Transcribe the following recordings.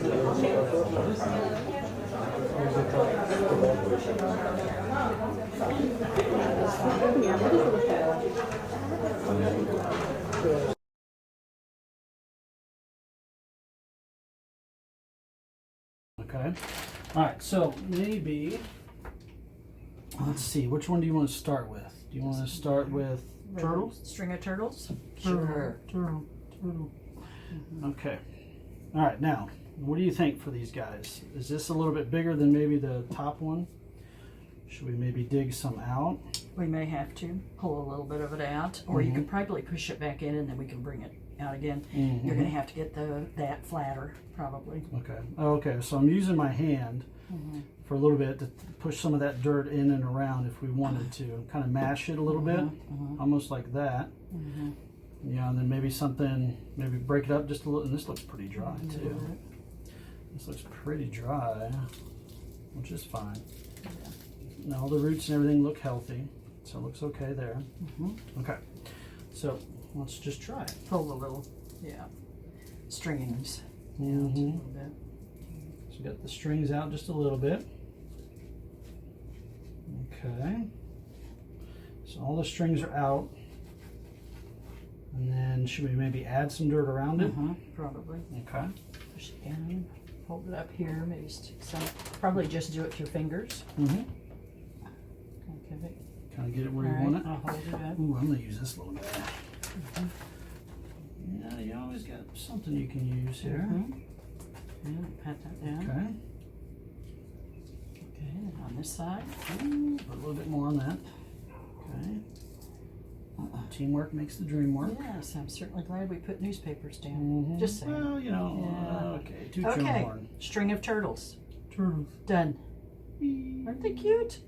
Okay. All right. So maybe let's see. Which one do you want to start with? Do you want to start with turtles? String of turtles? Sure. Turtle. Okay. All right. Now, what do you think for these guys? Is this a little bit bigger than maybe the top one? Should we maybe dig some out? We may have to pull a little bit of it out, or you can probably push it back in and then we can bring it out again. You're going to have to get that flatter, probably. Okay. Okay. So I'm using my hand for a little bit to push some of that dirt in and around if we wanted to. Kind of mash it a little bit, almost like that. Yeah, and then maybe break it up just a little. And this looks pretty dry too. This looks pretty dry, which is fine. Now all the roots and everything look healthy, so it looks okay there. Okay, so let's just try it. Pull the little, stringings out a little bit. So we got the strings out just a little bit. Okay, so all the strings are out. And then should we maybe add some dirt around it? Probably. Okay. Push it in, hold it up here, maybe stick some. Probably just do it with your fingers. Okay. Kind of get it where you want it. I'll hold it up. Ooh, I'm going to use this a little bit. Yeah, you always got something you can use here. Yeah, pat that down. Okay. Okay, and on this side. Put a little bit more on that. Okay. Teamwork makes the dream work. Yes, I'm certainly glad we put newspapers down. Just saying. Well, you know, okay. Toot your horn. String of turtles. Turtles. Done. Aren't they cute?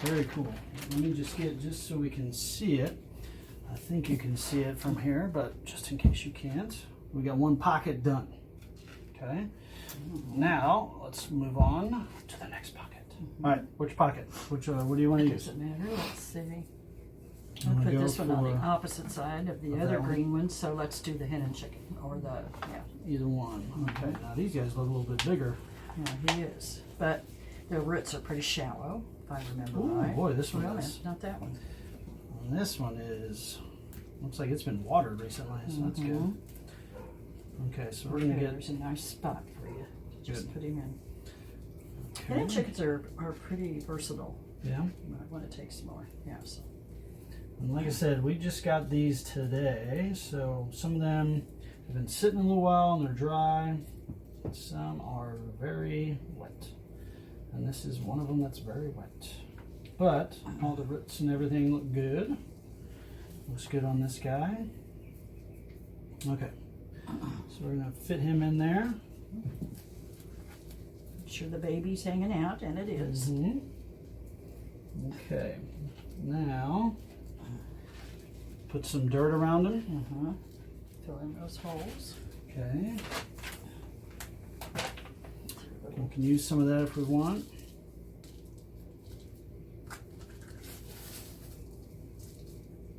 Very cool. Let me just get, just so we can see it. I think you can see it from here, but just in case you can't, we got one pocket done. Okay. Now let's move on to the next pocket. All right, which pocket? What do you want to use? Doesn't matter. Let's see. I'll put this one on the opposite side of the other green one. So let's do the hen and chicken, or either one. Okay. Now these guys look a little bit bigger. Yeah, he is, but the roots are pretty shallow, if I remember right. Boy, this one is. Not that one. And this one looks like it's been watered recently, so that's good. Okay, so we're gonna get. There's a nice spot for you to just put him in. Okay. Hen chickens are pretty versatile. Yeah. Might want to take some more. Yeah. So. And like I said, we just got these today, so some of them have been sitting a little while and they're dry. Some are very wet, and this is one of them that's very wet. But all the roots and everything look good. Looks good on this guy. Okay, so we're gonna fit him in there. Make sure the baby's hanging out, and it is. Okay, now put some dirt around him. Fill in those holes. Okay. We can use some of that if we want.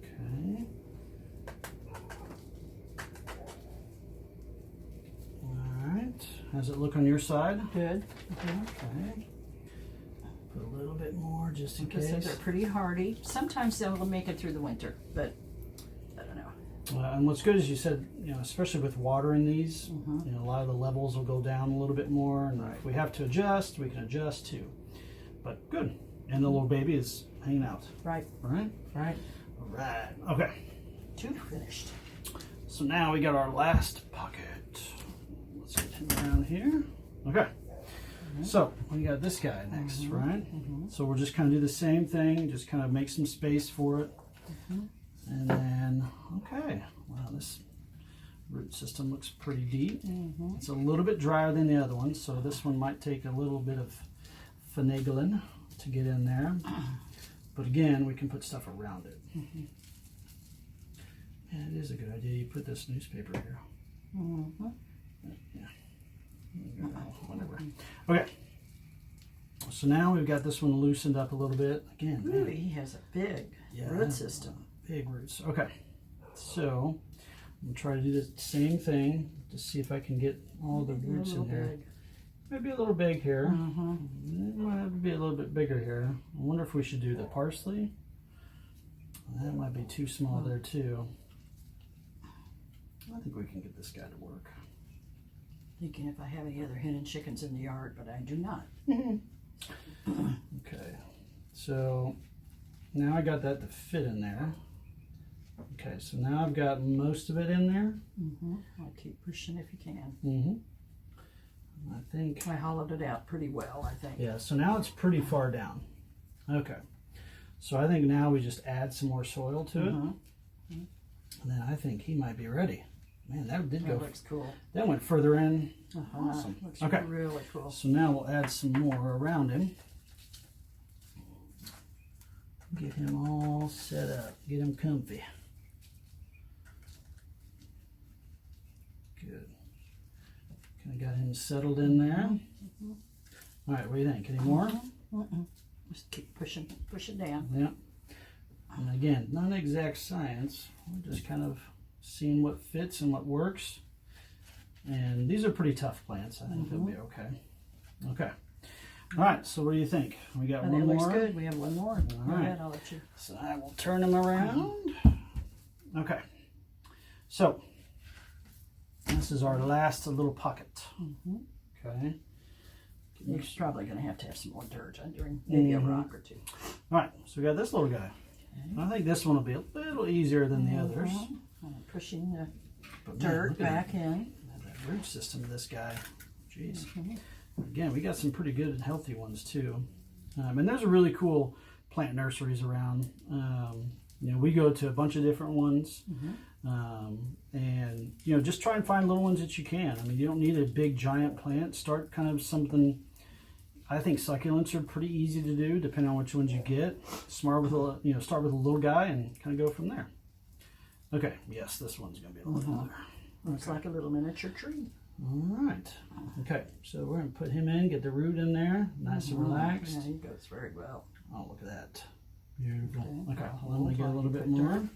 Okay. All right. How's it look on your side? Good. Okay. Put a little bit more just in case. They're pretty hardy. Sometimes they'll make it through the winter, but I don't know. And what's good is you said, you know, especially with watering these, you know, a lot of the levels will go down a little bit more, and if we have to adjust, we can adjust too. But good. And the little baby is hanging out. Right. Right? Right. All right. Okay. Two finished. So now we got our last pocket. Let's get him around here. Okay. So we got this guy next, right? So we'll just kind of do the same thing, just kind of make some space for it. And then, okay, wow, this root system looks pretty deep. It's a little bit drier than the other one, so this one might take a little bit of finagling to get in there. But again, we can put stuff around it. Yeah, it is a good idea. You put this newspaper here. Yeah. Whatever. Okay. So now we've got this one loosened up a little bit. Again, Ooh, he has a big root system. Big roots. Okay. So We'll try to do the same thing to see if I can get all the roots in here. Big. Maybe a little big here. It might be a little bit bigger here. I wonder if we should do the parsley. That might be too small there too. I think we can get this guy to work. Thinking if I have any other hen and chickens in the yard, but I do not. Okay, so now I got that to fit in there. Okay, so now I've got most of it in there. I'll keep pushing if you can. I think I hollowed it out pretty well, I think. yeah, so now it's pretty far down. Okay, so I think now we just add some more soil to it, and then I think he might be ready. Man, that did go. That looks cool. That went further in. Awesome. Looks Okay, really cool. so now we'll add some more around him. Get him all set up. Get him comfy. Good. Kind of got him settled in there. All right, what do you think? Any more? Just keep pushing down. Yeah. And again, not an exact science. We're just kind of seeing what fits and what works. And these are pretty tough plants. I think they'll be okay. Okay. All right, so what do you think? We got one more? Looks good. We have one more. Go ahead, I'll let you. So I will turn them around. Okay. So this is our last little pocket. Okay. You're probably going to have some more dirt under him, maybe a rock or two. All right, so we got this little guy. I think this one will be a little easier than the others. I'm pushing the But man, dirt look at back in. that root system of this guy. Jeez. Again, we got some pretty good and healthy ones too. And there's a really cool plant nurseries around. You know, we go to a bunch of different ones. And, you know, just try and find little ones that you can. I mean, you don't need a big giant plant. Start kind of something. I think succulents are pretty easy to do depending on which ones you get. Start with a little guy and kind of go from there. Okay, yes, this one's going to be a little bit Looks like a little miniature tree. All right. Okay, so we're going to put him in, get the root in there, nice and relaxed. Yeah, he goes very well. Oh, look at that. Beautiful. Okay, I'll let me get a little bit more.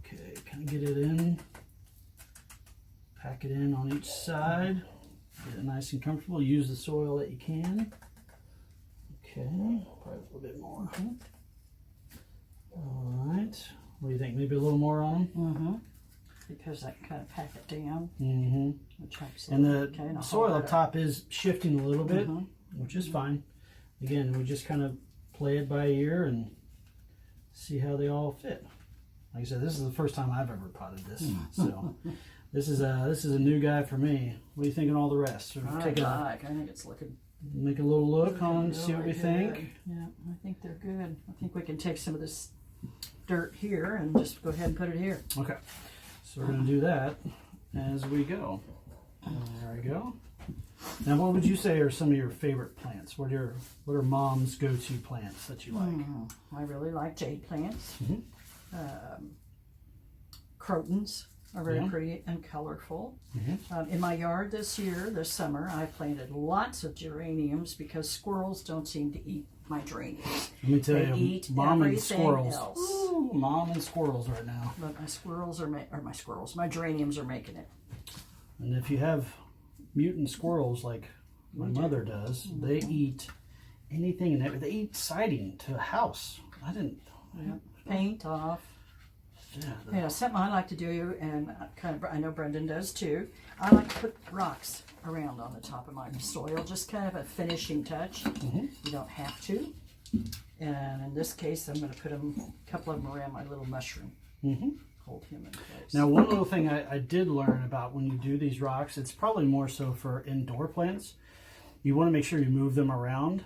Okay, kind of get it in. Pack it in on each side. Get it nice and comfortable. Use the soil that you can. Okay, probably a little bit more. All right. What do you think? Maybe a little more on them? Because I kind of pack it down. Which helps. And the soil up top is shifting a little bit, which is fine. Again, we just kind of play it by ear and see how they all fit. Like I said, this is the first time I've ever potted this, so this is a new guy for me. What do you think on all the rest? I think it's looking. Make a little look on, see what we think. Yeah, I think they're good. I think we can take some of this dirt here and just go ahead and put it here. Okay, so we're going to do that as we go. There we go. Now, what would you say are some of your favorite plants? What are Mom's go-to plants that you like? I really like jade plants. Crotons are very pretty and colorful. In my yard this summer, I planted lots of geraniums because squirrels don't seem to eat my geraniums. Let me tell They you, eat Mom and everything squirrels. else. Ooh, Mom and squirrels right now. But my geraniums are making it. And if you have mutant squirrels like my mother does, they eat anything and everything. They eat siding to a house. I didn't. Paint off. Yeah, something I like to do, and I know Brendan does too. I like to put rocks around on the top of my soil, just kind of a finishing touch. You don't have to. And in this case, I'm going to put a couple of them around my little mushroom. Hold him in place. Now, one little thing I did learn about when you do these rocks, it's probably more so for indoor plants. You want to make sure you move them around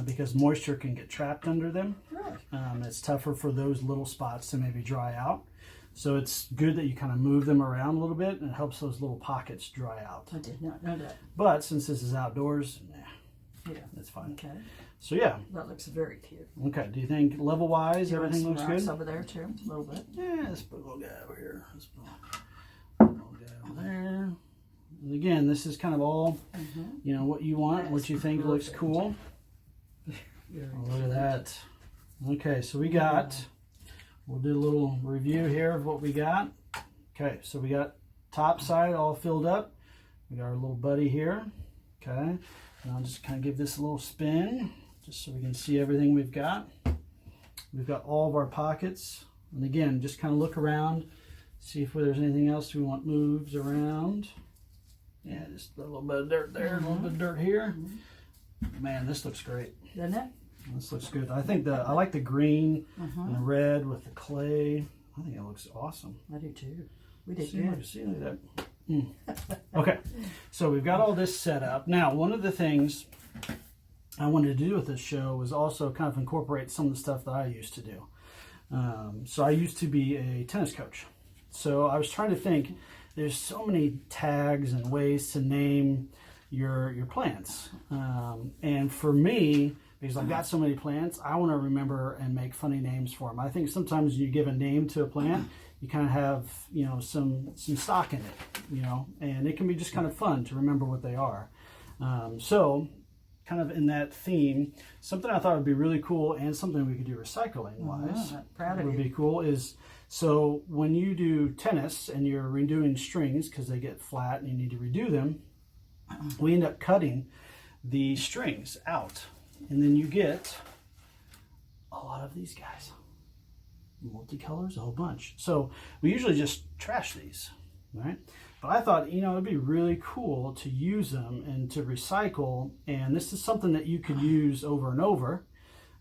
because moisture can get trapped under them. It's tougher for those little spots to maybe dry out. So it's good that you kind of move them around a little bit, and it helps those little pockets dry out. I did not know that. But since this is outdoors, that's fine. Okay. So yeah. That looks very cute. Okay. Do you think level-wise everything looks good? Over there too, a little bit. Yeah, let's put a little guy over here. Let's put a little guy over there. And again, this is kind of all, you know, what you want, what you think looks cool. Oh, look at that. Okay, so we got we'll do a little review here of what we got. Okay, so we got top side all filled up. We got our little buddy here. Okay, and I'll just kind of give this a little spin just so we can see everything we've got. We've got all of our pockets. And again, just kind of look around, see if there's anything else we want moves around. Yeah, just a little bit of dirt there, a little bit of dirt here. Man, this looks great. Doesn't it? This looks good. I think I like the green and the red with the clay. I think it looks awesome. I do too. We did good. See that. Okay, so we've got all this set up. Now, one of the things I wanted to do with this show was also kind of incorporate some of the stuff that I used to do. So I used to be a tennis coach. So I was trying to think, there's so many tags and ways to name your plants. And for me, because I've got so many plants, I want to remember and make funny names for them. I think sometimes you give a name to a plant, you kind of have, you know, some stock in it, you know, and it can be just kind of fun to remember what they are. So kind of in that theme, something I thought would be really cool and something we could do recycling wise would be cool is, so when you do tennis and you're redoing strings because they get flat and you need to redo them, we end up cutting the strings out and then you get a lot of these guys. Multicolors, a whole bunch. So we usually just trash these, right? But I thought, you know, it'd be really cool to use them and to recycle. And this is something that you could use over and over.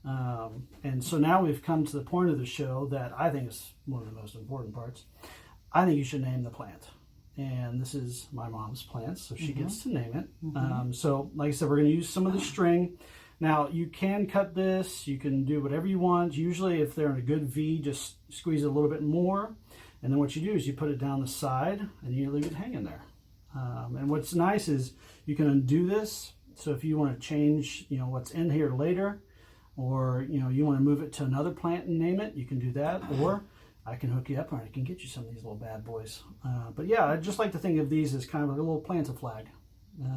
And so now we've come to the point of the show that I think is one of the most important parts. I think you should name the plant. And this is my mom's plant, so she gets to name it. So like I said, we're going to use some of the string. Now, you can cut this, you can do whatever you want. Usually, if they're in a good V, just squeeze it a little bit more. And then what you do is you put it down the side and you leave it hanging there. And what's nice is you can undo this. So if you want to change, you know, what's in here later, or, you know, you want to move it to another plant and name it, you can do that. Or I can hook you up and I can get you some of these little bad boys. But yeah, I just like to think of these as kind of like a little plant-a-flag.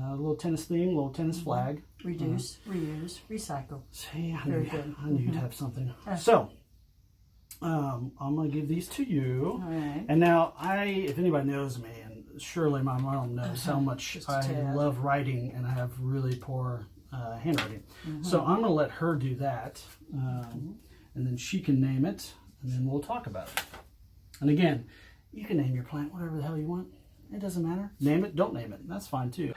A little tennis theme, a little tennis flag. Reduce, reuse, recycle. See, I knew you'd have something. So, I'm going to give these to you. All right. And now, if anybody knows me, and surely my mom knows how much I love writing, and I have really poor handwriting. So I'm going to let her do that, and then she can name it, and then we'll talk about it. And again, you can name your plant whatever the hell you want. It doesn't matter. Name it, don't name it. That's fine too.